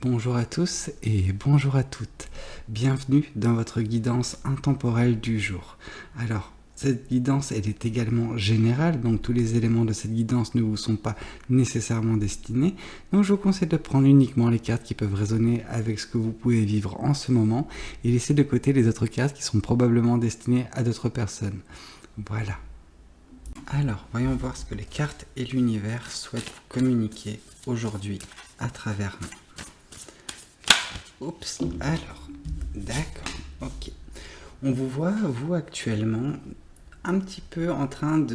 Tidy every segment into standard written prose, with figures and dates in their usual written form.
Bonjour à tous et bonjour à toutes. Bienvenue dans votre guidance intemporelle du jour. Alors, cette guidance, elle est également générale, donc tous les éléments de cette guidance ne vous sont pas nécessairement destinés. Donc je vous conseille de prendre uniquement les cartes qui peuvent résonner avec ce que vous pouvez vivre en ce moment et laisser de côté les autres cartes qui sont probablement destinées à d'autres personnes. Voilà. Alors, voyons voir ce que les cartes et l'univers souhaitent vous communiquer aujourd'hui à travers nous. Oups, alors, d'accord, ok. On vous voit, vous, actuellement, un petit peu en train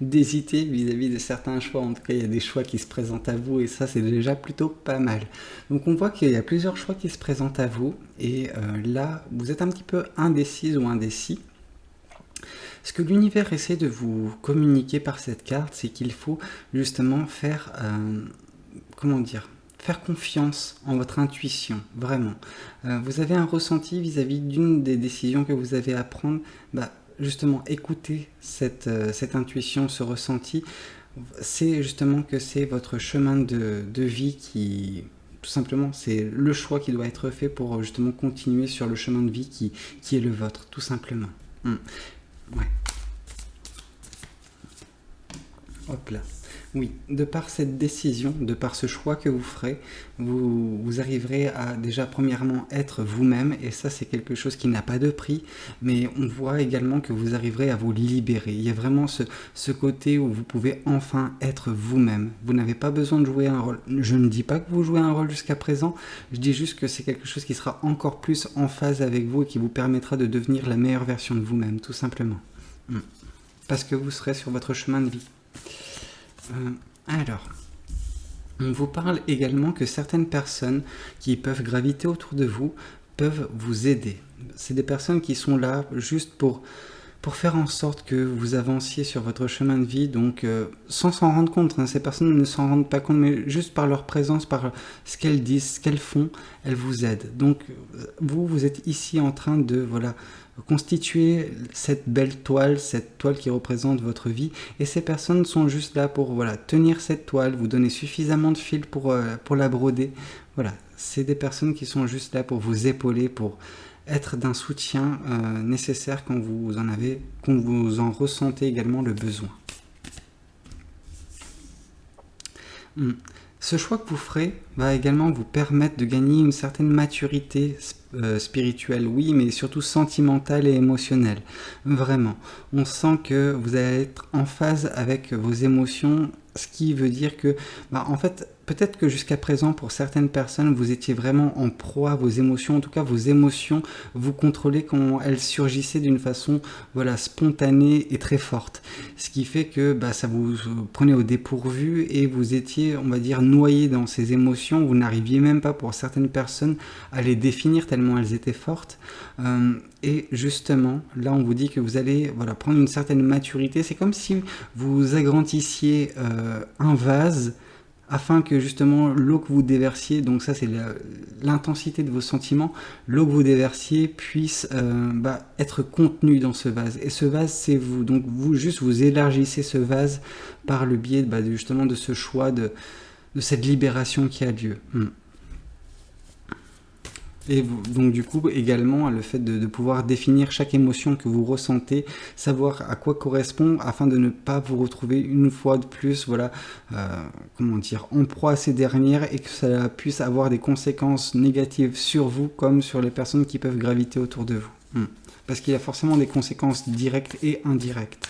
d'hésiter vis-à-vis de certains choix. En tout cas, il y a des choix qui se présentent à vous et ça, c'est déjà plutôt pas mal. Donc, on voit qu'il y a plusieurs choix qui se présentent à vous et là, vous êtes un petit peu indécise ou indécis. Ce que l'univers essaie de vous communiquer par cette carte, c'est qu'il faut justement faire, faire confiance en votre intuition, vraiment. Vous avez un ressenti vis-à-vis d'une des décisions que vous avez à prendre, justement, écoutez cette intuition, ce ressenti. C'est justement que c'est votre chemin de vie qui... Tout simplement, c'est le choix qui doit être fait pour justement continuer sur le chemin de vie qui est le vôtre, tout simplement. Ouais. Hop là. Oui, de par cette décision, de par ce choix que vous ferez, vous arriverez à déjà premièrement être vous-même et ça c'est quelque chose qui n'a pas de prix, mais on voit également que vous arriverez à vous libérer. Il y a vraiment ce côté où vous pouvez enfin être vous-même. Vous n'avez pas besoin de jouer un rôle. Je ne dis pas que vous jouez un rôle jusqu'à présent, je dis juste que c'est quelque chose qui sera encore plus en phase avec vous et qui vous permettra de devenir la meilleure version de vous-même, tout simplement. Parce que vous serez sur votre chemin de vie. Alors, on vous parle également que certaines personnes qui peuvent graviter autour de vous peuvent vous aider. C'est des personnes qui sont là juste pour faire en sorte que vous avanciez sur votre chemin de vie, donc sans s'en rendre compte. Ces personnes ne s'en rendent pas compte, mais juste par leur présence, par ce qu'elles disent, ce qu'elles font, elles vous aident. Donc vous êtes ici en train de constituer cette belle toile, cette toile qui représente votre vie, et ces personnes sont juste là pour tenir cette toile, vous donner suffisamment de fil pour la broder. Voilà, c'est des personnes qui sont juste là pour vous épauler, pour être d'un soutien nécessaire quand vous en ressentez également le besoin. Ce choix que vous ferez va également vous permettre de gagner une certaine maturité spirituelle, oui, mais surtout sentimentale et émotionnelle. Vraiment, on sent que vous allez être en phase avec vos émotions, ce qui veut dire que, en fait, peut-être que jusqu'à présent, pour certaines personnes, vous étiez vraiment en proie à vos émotions. En tout cas, vos émotions, vous contrôlez quand elles surgissaient d'une façon spontanée et très forte. Ce qui fait que ça vous prenait au dépourvu et vous étiez, on va dire, noyé dans ces émotions. Vous n'arriviez même pas, pour certaines personnes, à les définir tellement elles étaient fortes. Et justement, là, on vous dit que vous allez prendre une certaine maturité. C'est comme si vous agrandissiez un vase afin que justement l'eau que vous déversiez, donc ça c'est l'intensité de vos sentiments, l'eau que vous déversiez puisse être contenue dans ce vase. Et ce vase c'est vous, donc vous élargissez ce vase par le biais justement de ce choix, de cette libération qui a lieu. Et donc du coup également le fait de pouvoir définir chaque émotion que vous ressentez, savoir à quoi correspond afin de ne pas vous retrouver une fois de plus en proie à ces dernières et que ça puisse avoir des conséquences négatives sur vous comme sur les personnes qui peuvent graviter autour de vous. Parce qu'il y a forcément des conséquences directes et indirectes.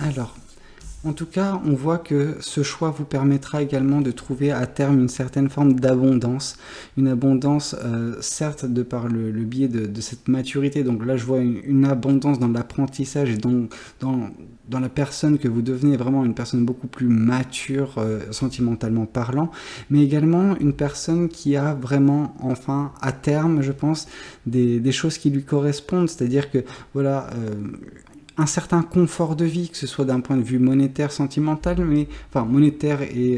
Alors, en tout cas, on voit que ce choix vous permettra également de trouver à terme une certaine forme d'abondance. Une abondance, certes, de par le biais de cette maturité. Donc là, je vois une abondance dans l'apprentissage et dans la personne que vous devenez, vraiment une personne beaucoup plus mature, sentimentalement parlant. Mais également une personne qui a vraiment, enfin, à terme, je pense, des choses qui lui correspondent. C'est-à-dire que, un certain confort de vie, que ce soit d'un point de vue monétaire, sentimental, monétaire et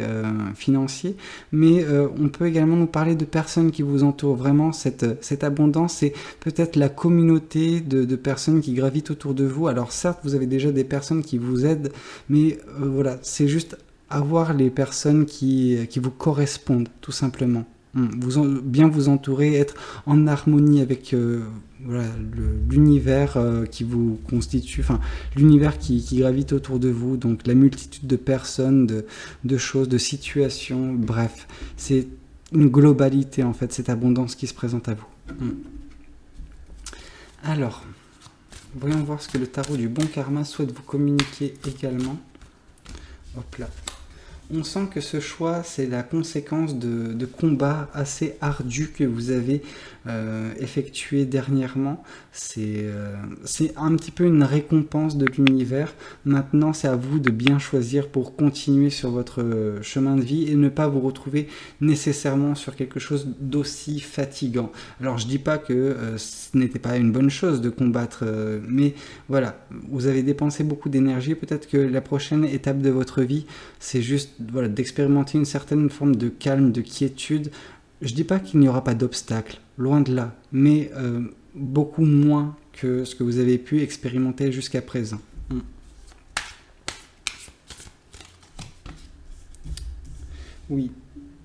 financier, mais on peut également nous parler de personnes qui vous entourent. Vraiment, cette abondance, c'est peut-être la communauté de personnes qui gravitent autour de vous. Alors certes, vous avez déjà des personnes qui vous aident, mais c'est juste avoir les personnes qui vous correspondent, tout simplement. Bien vous entourer, être en harmonie avec voilà, l'univers qui vous constitue, enfin l'univers qui gravite autour de vous, donc la multitude de personnes, de choses, de situations, bref, c'est une globalité en fait, cette abondance qui se présente à vous. Alors, voyons voir ce que le tarot du bon karma souhaite vous communiquer également. Hop là. On sent que ce choix, c'est la conséquence de combats assez ardus que vous avez effectués dernièrement. C'est un petit peu une récompense de l'univers. Maintenant, c'est à vous de bien choisir pour continuer sur votre chemin de vie et ne pas vous retrouver nécessairement sur quelque chose d'aussi fatigant. Alors, je dis pas que ce n'était pas une bonne chose de combattre, mais voilà, vous avez dépensé beaucoup d'énergie. Peut-être que la prochaine étape de votre vie, c'est juste voilà, d'expérimenter une certaine forme de calme, de quiétude. Je dis pas qu'il n'y aura pas d'obstacles, loin de là, mais beaucoup moins que ce que vous avez pu expérimenter jusqu'à présent. Oui.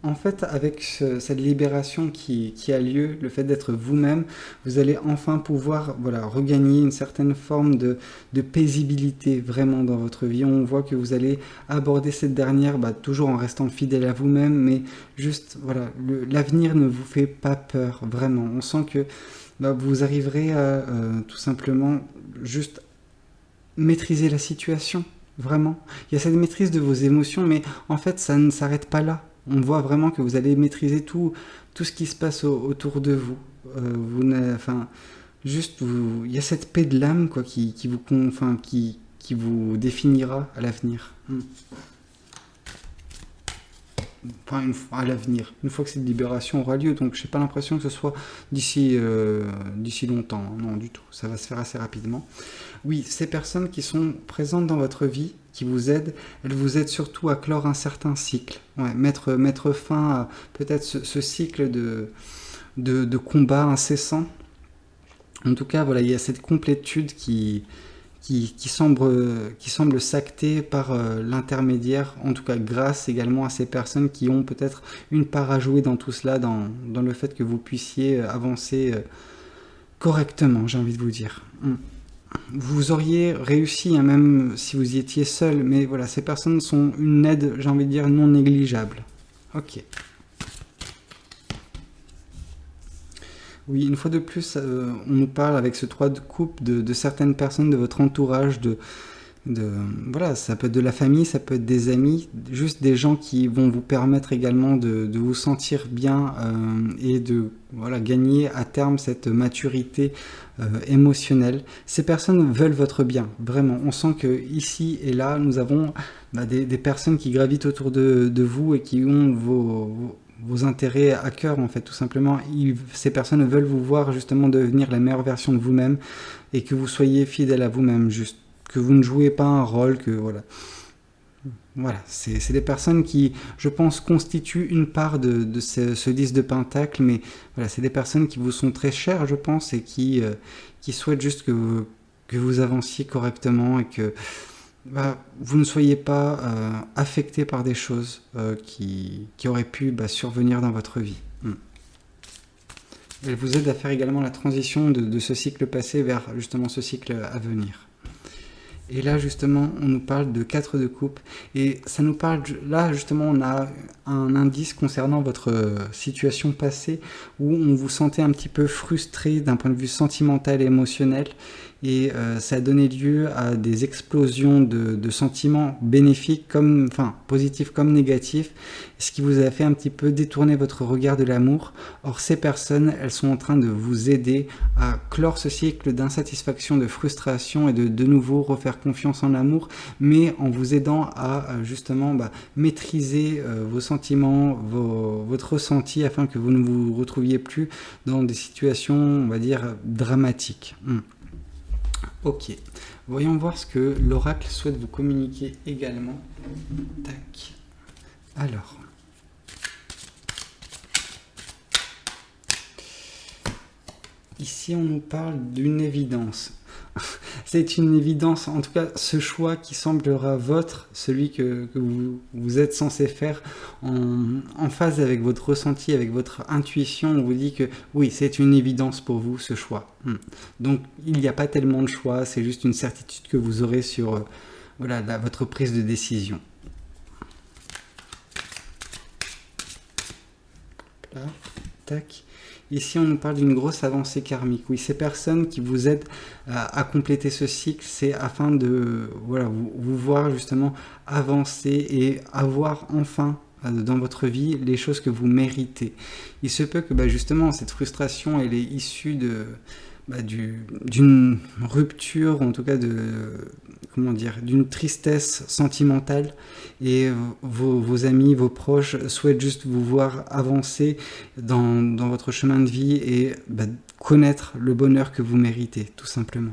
En fait, avec cette libération qui a lieu, le fait d'être vous-même, vous allez enfin pouvoir voilà, regagner une certaine forme de paisibilité vraiment dans votre vie. On voit que vous allez aborder cette dernière toujours en restant fidèle à vous-même, mais juste, voilà, l'avenir ne vous fait pas peur, vraiment. On sent que vous arriverez à tout simplement juste maîtriser la situation, vraiment. Il y a cette maîtrise de vos émotions, mais en fait, ça ne s'arrête pas là. On voit vraiment que vous allez maîtriser tout ce qui se passe autour de vous. Il y a cette paix de l'âme quoi, qui vous définira à l'avenir. Enfin, à l'avenir, une fois que cette libération aura lieu. Donc, je n'ai pas l'impression que ce soit d'ici longtemps. Non, du tout. Ça va se faire assez rapidement. Oui, ces personnes qui sont présentes dans votre vie, qui vous aident, elles vous aident surtout à clore un certain cycle. Ouais, mettre fin à peut-être ce cycle de combat incessant. En tout cas, voilà, il y a cette complétude qui semble s'acter par l'intermédiaire, en tout cas grâce également à ces personnes qui ont peut-être une part à jouer dans tout cela, dans le fait que vous puissiez avancer correctement, j'ai envie de vous dire. Vous auriez réussi, même si vous y étiez seul, mais voilà, ces personnes sont une aide, j'ai envie de dire, non négligeable. Ok. Oui, une fois de plus, on nous parle avec ce 3 de coupe de certaines personnes de votre entourage, voilà, ça peut être de la famille, ça peut être des amis, juste des gens qui vont vous permettre également de vous sentir bien et de voilà, gagner à terme cette maturité émotionnelle. Ces personnes veulent votre bien, vraiment. On sent que ici et là, nous avons des personnes qui gravitent autour de vous et qui ont vos intérêts à cœur, en fait, tout simplement. Ces personnes veulent vous voir justement devenir la meilleure version de vous-même et que vous soyez fidèle à vous-même, juste. Que vous ne jouez pas un rôle, que voilà. Voilà, c'est des personnes qui, je pense, constituent une part de ce 10 de Pentacle, mais voilà, c'est des personnes qui vous sont très chères, je pense, et qui souhaitent juste que vous avanciez correctement et que vous ne soyez pas affecté par des choses qui auraient pu survenir dans votre vie. Elle vous aide à faire également la transition de ce cycle passé vers justement ce cycle à venir. Et là, justement, on nous parle de 4 de coupe. Et ça nous parle... Là, justement, on a un indice concernant votre situation passée où on vous sentait un petit peu frustré d'un point de vue sentimental et émotionnel. Et ça a donné lieu à des explosions de sentiments bénéfiques, positifs comme négatifs, ce qui vous a fait un petit peu détourner votre regard de l'amour. Or, ces personnes, elles sont en train de vous aider à clore ce cycle d'insatisfaction, de frustration et de nouveau refaire confiance en l'amour, mais en vous aidant à justement maîtriser vos sentiments, votre ressenti, afin que vous ne vous retrouviez plus dans des situations, on va dire, dramatiques. Ok, voyons voir ce que l'oracle souhaite vous communiquer également. Tac. Alors. Ici, on nous parle d'une évidence. C'est une évidence, en tout cas, ce choix qui semblera votre, celui que vous êtes censé faire en phase avec votre ressenti, avec votre intuition. On vous dit que oui, c'est une évidence pour vous ce choix. Donc il n'y a pas tellement de choix, c'est juste une certitude que vous aurez sur voilà, votre prise de décision. Là, tac. Ici, on nous parle d'une grosse avancée karmique. Oui, ces personnes qui vous aident à compléter ce cycle, c'est afin de voilà, vous voir justement avancer et avoir enfin dans votre vie les choses que vous méritez. Il se peut que justement cette frustration, elle est issue d'une rupture, en tout cas d'une tristesse sentimentale, et vos amis, vos proches souhaitent juste vous voir avancer dans votre chemin de vie et connaître le bonheur que vous méritez, tout simplement.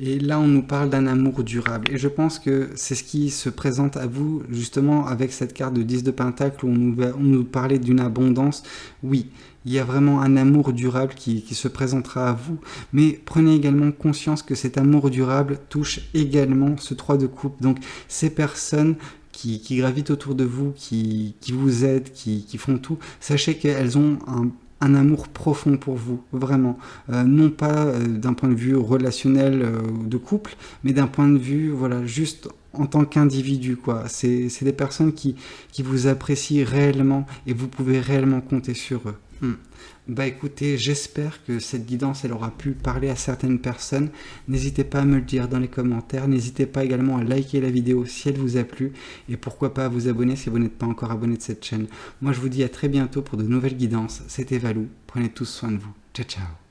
Et là, on nous parle d'un amour durable. Et je pense que c'est ce qui se présente à vous, justement, avec cette carte de 10 de Pentacle, où on nous parlait d'une abondance. Oui, il y a vraiment un amour durable qui se présentera à vous. Mais prenez également conscience que cet amour durable touche également ce 3 de coupe. Donc, ces personnes qui gravitent autour de vous, qui vous aident, qui font tout, sachez qu'elles ont un amour profond pour vous, vraiment. Non pas d'un point de vue relationnel de couple, mais d'un point de vue, voilà, juste en tant qu'individu, quoi. C'est des personnes qui vous apprécient réellement et vous pouvez réellement compter sur eux. Écoutez, j'espère que cette guidance, elle aura pu parler à certaines personnes. N'hésitez pas à me le dire dans les commentaires. N'hésitez pas également à liker la vidéo si elle vous a plu. Et pourquoi pas à vous abonner si vous n'êtes pas encore abonné de cette chaîne. Moi, je vous dis à très bientôt pour de nouvelles guidances. C'était Valou. Prenez tous soin de vous. Ciao, ciao.